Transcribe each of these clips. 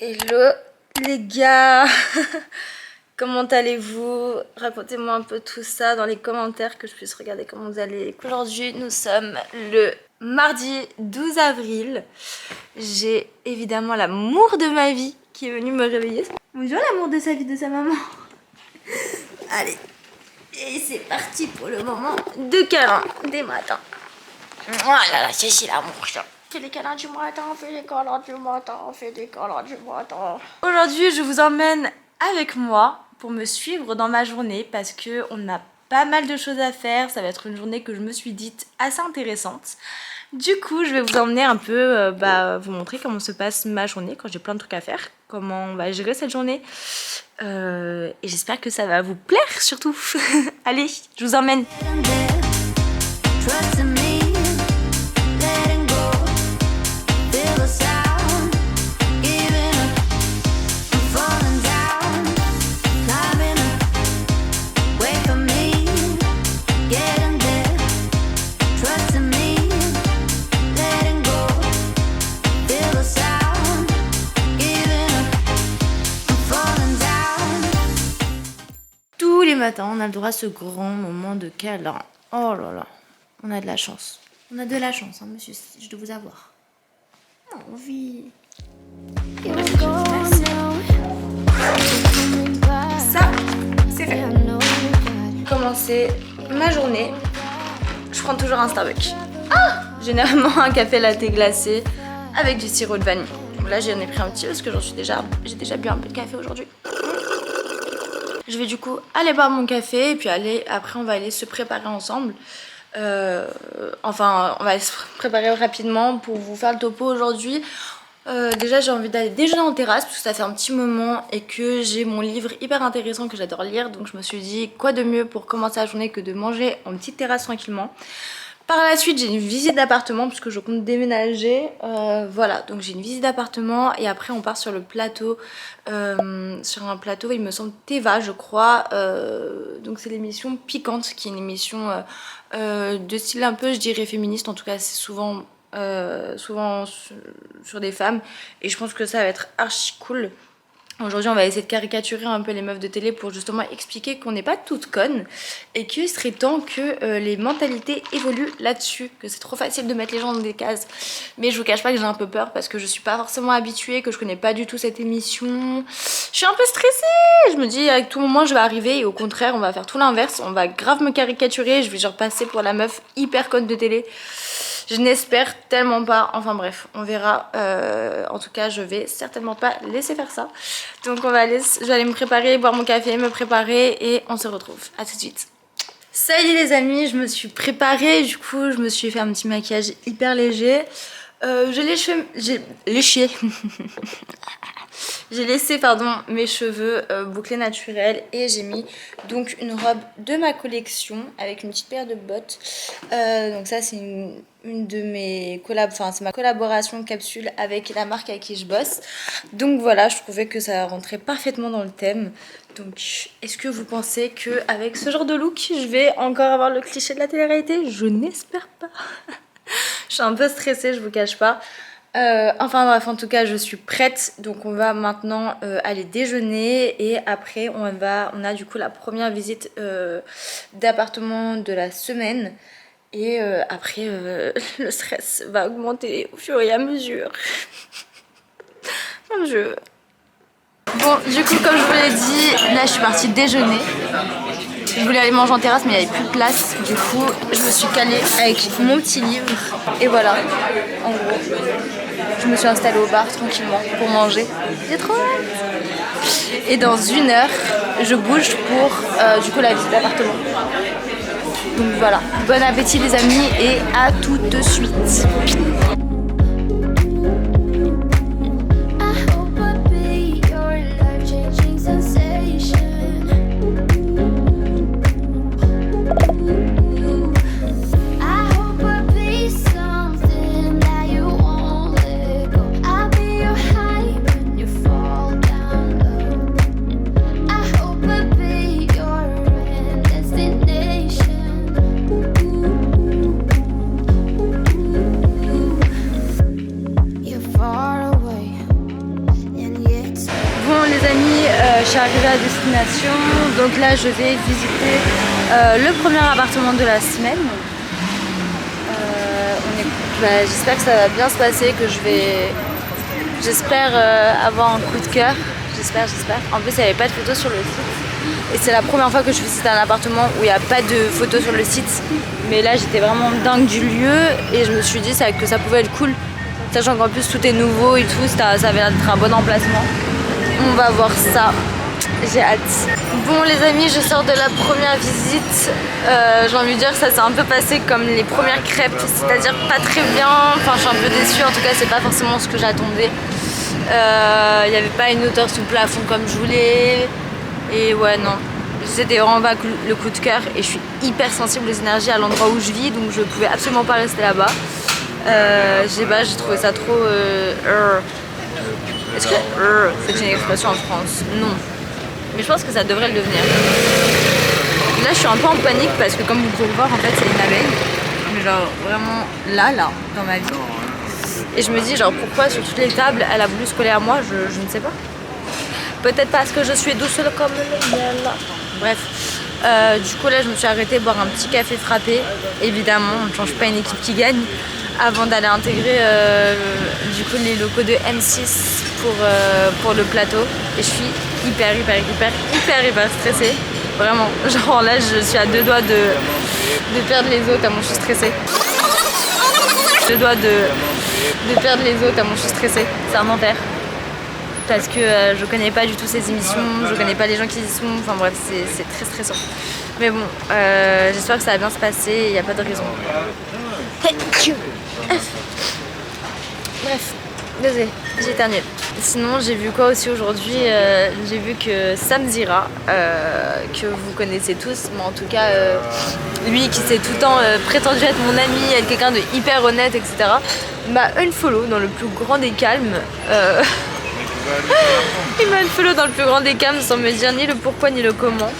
Hello les gars. Comment allez-vous? Racontez-moi un peu tout ça dans les commentaires, que je puisse regarder comment vous allez. Aujourd'hui nous sommes le mardi 12 avril. J'ai évidemment l'amour de ma vie qui est venu me réveiller. Bonjour l'amour de sa vie, de sa maman. Allez, et c'est parti pour le moment de câlin des matins. Voilà, là, c'est l'amour. Fais les câlins du matin, fais les câlins du matin, fais les câlins du matin. Aujourd'hui, je vous emmène avec moi pour me suivre dans ma journée parce que on a pas mal de choses à faire. Ça va être une journée que je me suis dite assez intéressante. Du coup, je vais vous emmener un peu, vous montrer comment se passe ma journée quand j'ai plein de trucs à faire, comment on va gérer cette journée. Et j'espère que ça va vous plaire surtout. Allez, je vous emmène. Tous les matins, on a le droit à ce grand moment de câlin. Oh là là, on a de la chance. On a de la chance, hein, monsieur, je dois vous avoir. Envie. Ça, c'est fait. Commencer ma journée. Je prends toujours un Starbucks. Généralement un café latte glacé avec du sirop de vanille. Là, j'en ai pris un petit parce que j'ai déjà bu un peu de café aujourd'hui. Je vais du coup aller boire mon café et puis après on va aller se préparer ensemble. Enfin, on va aller se préparer rapidement pour vous faire le topo aujourd'hui. Déjà j'ai envie d'aller déjeuner en terrasse parce que ça fait un petit moment et que j'ai mon livre hyper intéressant que j'adore lire. Donc je me suis dit quoi de mieux pour commencer la journée que de manger en petite terrasse tranquillement. Par la suite, j'ai une visite d'appartement puisque je compte déménager. Voilà, donc j'ai une visite d'appartement et après on part sur le plateau. Sur un plateau, il me semble Teva, je crois. Donc c'est l'émission Piquante qui est une émission de style un peu, je dirais, féministe. En tout cas, c'est souvent sur des femmes. Et je pense que ça va être archi cool. Aujourd'hui, on va essayer de caricaturer un peu les meufs de télé pour justement expliquer qu'on n'est pas toutes connes et qu'il serait temps que les mentalités évoluent là-dessus, que c'est trop facile de mettre les gens dans des cases. Mais je vous cache pas que j'ai un peu peur parce que je suis pas forcément habituée, que je connais pas du tout cette émission. Je suis un peu stressée. Je me dis à tout moment je vais arriver et au contraire on va faire tout l'inverse. On va grave me caricaturer, je vais genre passer pour la meuf hyper conne de télé. Je n'espère tellement pas, enfin bref, on verra. En tout cas, je vais certainement pas laisser faire ça. Donc je vais aller me préparer, boire mon café, me préparer et on se retrouve. À tout de suite. Ça y est les amis, je me suis préparée, du coup je me suis fait un petit maquillage hyper léger. J'ai laissé mes cheveux bouclés naturels et j'ai mis donc une robe de ma collection avec une petite paire de bottes. Donc ça c'est une de mes collabs, enfin c'est ma collaboration capsule avec la marque avec qui je bosse. Donc voilà, je trouvais que ça rentrait parfaitement dans le thème. Donc est-ce que vous pensez qu'avec ce genre de look je vais encore avoir le cliché de la télé-réalité? Je n'espère pas. Je suis un peu stressée, je vous cache pas. Enfin bref, en tout cas je suis prête. Donc on va maintenant aller déjeuner. Et après on a du coup la première visite d'appartement de la semaine. Et après le stress va augmenter au fur et à mesure. Mon Dieu. Bon, du coup comme je vous l'ai dit, là je suis partie déjeuner. Je voulais aller manger en terrasse mais il n'y avait plus de place. Du coup je me suis calée avec mon petit livre. Et voilà, en gros, je me suis installée au bar tranquillement pour manger. J'ai trop hâte. Et dans 1 heure, je bouge pour du coup la visite d'appartement. Donc voilà, bon appétit les amis et à tout de suite. les amis, je suis arrivée à destination. Donc là je vais visiter le premier appartement de la semaine. J'espère que ça va bien se passer, que j'espère avoir un coup de cœur. J'espère. En plus il n'y avait pas de photos sur le site. Et c'est la première fois que je visite un appartement où il n'y a pas de photos sur le site. Mais là j'étais vraiment dingue du lieu et je me suis dit que ça pouvait être cool. Sachant qu'en plus tout est nouveau et tout, ça avait l'air d'être un bon emplacement. On va voir ça, j'ai hâte. Bon les amis, je sors de la première visite. J'ai envie de dire que ça s'est un peu passé comme les premières crêpes, c'est-à-dire pas très bien. Enfin je suis un peu déçue, en tout cas c'est pas forcément ce que j'attendais. Il n'y avait pas une hauteur sous plafond comme je voulais. Et ouais non, c'était vraiment pas le coup de cœur. Et je suis hyper sensible aux énergies à l'endroit où je vis, donc je pouvais absolument pas rester là-bas. J'ai trouvé ça trop... Est-ce que c'est une expression en France? Non. Mais je pense que ça devrait le devenir. Là je suis un peu en panique parce que comme vous pouvez le voir en fait c'est une abeille. Mais genre vraiment là dans ma vie. Et je me dis genre pourquoi sur toutes les tables elle a voulu se coller à moi, je ne sais pas. Peut-être parce que je suis douce comme le miel. Bref. Du coup là je me suis arrêtée boire un petit café frappé. Évidemment on ne change pas une équipe qui gagne. Avant d'aller intégrer du coup les locaux de M6 pour le plateau. Et je suis hyper stressée. Vraiment, genre là je suis à deux doigts de perdre les os tellement je suis stressée. Deux doigts de perdre les os tellement je suis stressée. C'est un enfer. Parce que je connais pas du tout ces émissions, je connais pas les gens qui y sont, enfin bref c'est très stressant. Mais bon, j'espère que ça va bien se passer, il n'y a pas de raison. Bref, désolé, j'ai éternué. Sinon j'ai vu quoi aussi aujourd'hui, j'ai vu que Sam Zira, que vous connaissez tous, mais en tout cas lui qui s'est tout le temps prétendu être mon ami, être quelqu'un de hyper honnête, etc. m'a unfollow dans le plus grand des calmes. Il m'a unfollow dans le plus grand des calmes sans me dire ni le pourquoi ni le comment.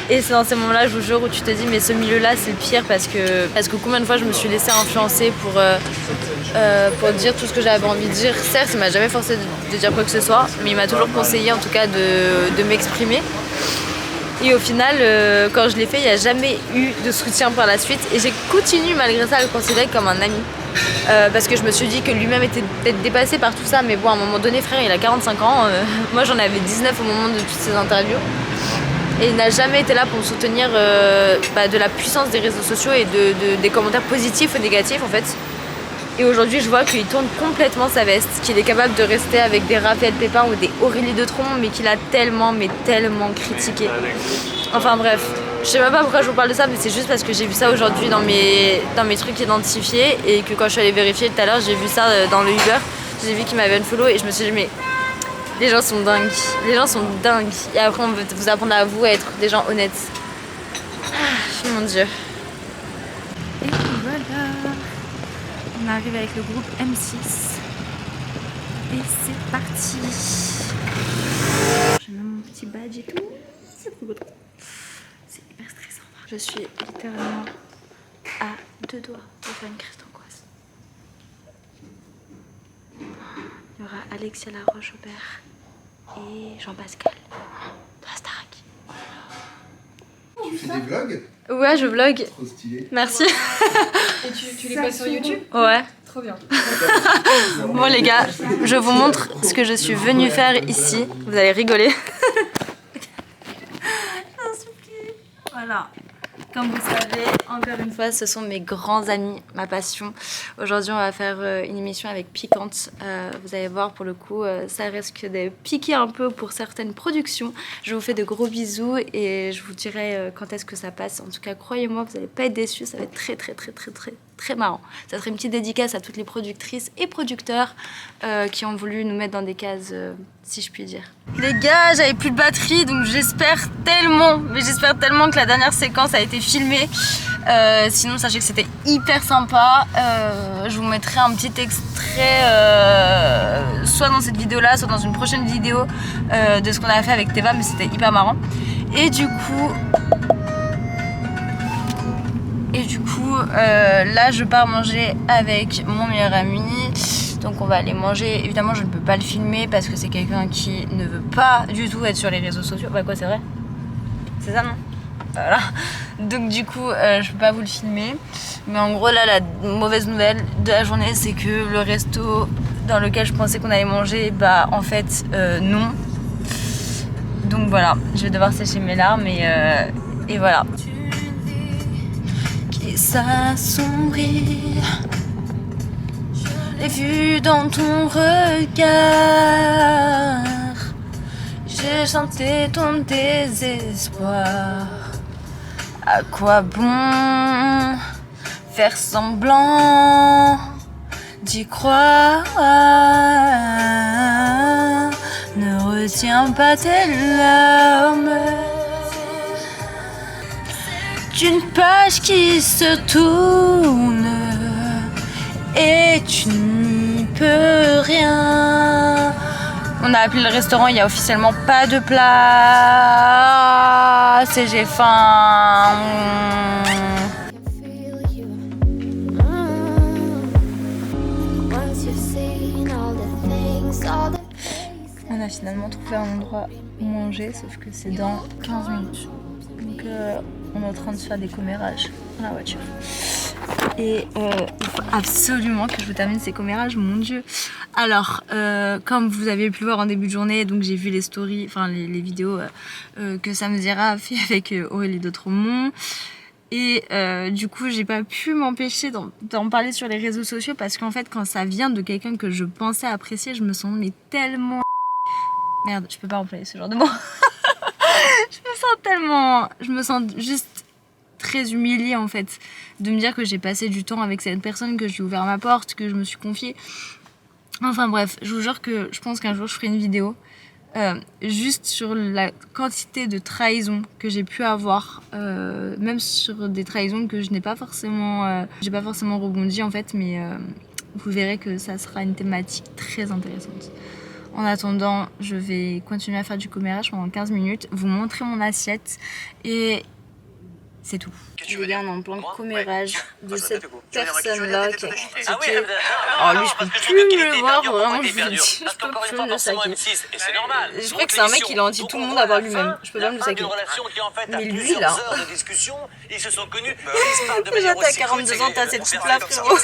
Et c'est dans ces moments-là, je vous jure, où tu te dis mais ce milieu-là c'est le pire parce que combien de fois je me suis laissée influencer pour dire tout ce que j'avais envie de dire. Certes, il m'a jamais forcé de dire quoi que ce soit, mais il m'a toujours conseillé en tout cas de m'exprimer. Et au final, quand je l'ai fait, il n'y a jamais eu de soutien par la suite. Et j'ai continué malgré ça à le considérer comme un ami. Parce que je me suis dit que lui-même était peut-être dépassé par tout ça. Mais bon, à un moment donné, frère, il a 45 ans. Moi, j'en avais 19 au moment de toutes ces interviews. Et il n'a jamais été là pour me soutenir de la puissance des réseaux sociaux et des commentaires positifs ou négatifs en fait. Et aujourd'hui je vois qu'il tourne complètement sa veste, qu'il est capable de rester avec des Raphaël Pépin ou des Aurélie de Tron, mais qu'il a tellement critiqué. Enfin bref, je sais même pas pourquoi je vous parle de ça, mais c'est juste parce que j'ai vu ça aujourd'hui dans mes trucs identifiés et que quand je suis allée vérifier tout à l'heure, j'ai vu ça dans le Uber, j'ai vu qu'il m'avait unfollow et je me suis dit mais les gens sont dingues, et après on veut vous apprendre à vous à être des gens honnêtes. Ah, mon dieu. Et voilà, on arrive avec le groupe M6 et c'est parti. J'ai même mon petit badge et tout, c'est trop beau. C'est hyper stressant. Je suis littéralement à deux doigts de faire une crise d'angoisse. Il y aura Alexia Laroche-Aubert et Jean-Pascal de la Starac. Tu fais des vlogs? Ouais, je vlog. Trop stylé. Merci. Et tu les passes sur YouTube? Ouais. Trop bien. Bon les gars, je vous montre ce que je suis venue faire ici. Vous allez rigoler. Voilà. Comme vous savez, encore une fois, ce sont mes grands amis, ma passion. Aujourd'hui, on va faire une émission avec Piquante. Vous allez voir, pour le coup, ça risque de piquer un peu pour certaines productions. Je vous fais de gros bisous et je vous dirai quand est-ce que ça passe. En tout cas, croyez-moi, vous n'allez pas être déçus. Ça va être très marrant. Ça serait une petite dédicace à toutes les productrices et producteurs qui ont voulu nous mettre dans des cases, si je puis dire. Les gars, j'avais plus de batterie, donc j'espère tellement que la dernière séquence a été filmée. Sinon, sachez que c'était hyper sympa. Je vous mettrai un petit extrait, soit dans cette vidéo-là, soit dans une prochaine vidéo de ce qu'on avait fait avec Teva, mais c'était hyper marrant. Et du coup, là, je pars manger avec mon meilleur ami. Donc on va aller manger. Évidemment je ne peux pas le filmer parce que c'est quelqu'un qui ne veut pas du tout être sur les réseaux sociaux. Bah quoi, c'est vrai? C'est ça, non? Voilà. Donc du coup je peux pas vous le filmer. Mais en gros là, la mauvaise nouvelle de la journée, c'est que le resto dans lequel je pensais qu'on allait manger, bah en fait non. Donc voilà, je vais devoir sécher mes larmes et voilà. Qui s'assombrit, je l'ai vu dans ton regard. J'ai chanté ton désespoir. À quoi bon faire semblant d'y croire? Ne retiens pas tes larmes d'une page qui se tourne et tu n'y peux rien. On a appelé le restaurant, il n'y a officiellement pas de place et j'ai faim. On a finalement trouvé un endroit où manger, sauf que c'est dans 15 minutes. Donc on est en train de se faire des commérages dans la voiture. Et il faut absolument que je vous termine ces commérages, mon Dieu. Alors, comme vous avez pu le voir en début de journée, donc j'ai vu les stories, enfin les vidéos que Sam Zera a fait avec Aurélie d'Autremont. Et du coup, j'ai pas pu m'empêcher d'en parler sur les réseaux sociaux parce qu'en fait, quand ça vient de quelqu'un que je pensais apprécier, je me sens mais tellement... Merde, je peux pas employer ce genre de mots. Je me sens juste très humiliée en fait de me dire que j'ai passé du temps avec cette personne, que je lui ai ouvert ma porte, que je me suis confiée. Enfin bref, je vous jure que je pense qu'un jour je ferai une vidéo juste sur la quantité de trahisons que j'ai pu avoir, même sur des trahisons que je n'ai pas forcément, j'ai pas forcément rebondi en fait, mais vous verrez que ça sera une thématique très intéressante. En attendant, je vais continuer à faire du commérage pendant 15 minutes, vous montrer mon assiette et c'est tout. Je viens en plein commérage de cette personne-là qui a critiqué. Oh lui, je peux plus le voir, vraiment, je vous le dis, je peux plus le saquer. Je crois que c'est un mec, il a anti tout le monde à part lui-même. Je peux pas me le saquer. Mais lui, là... Déjà, t'as 42 ans, t'as cette petite là, frérot.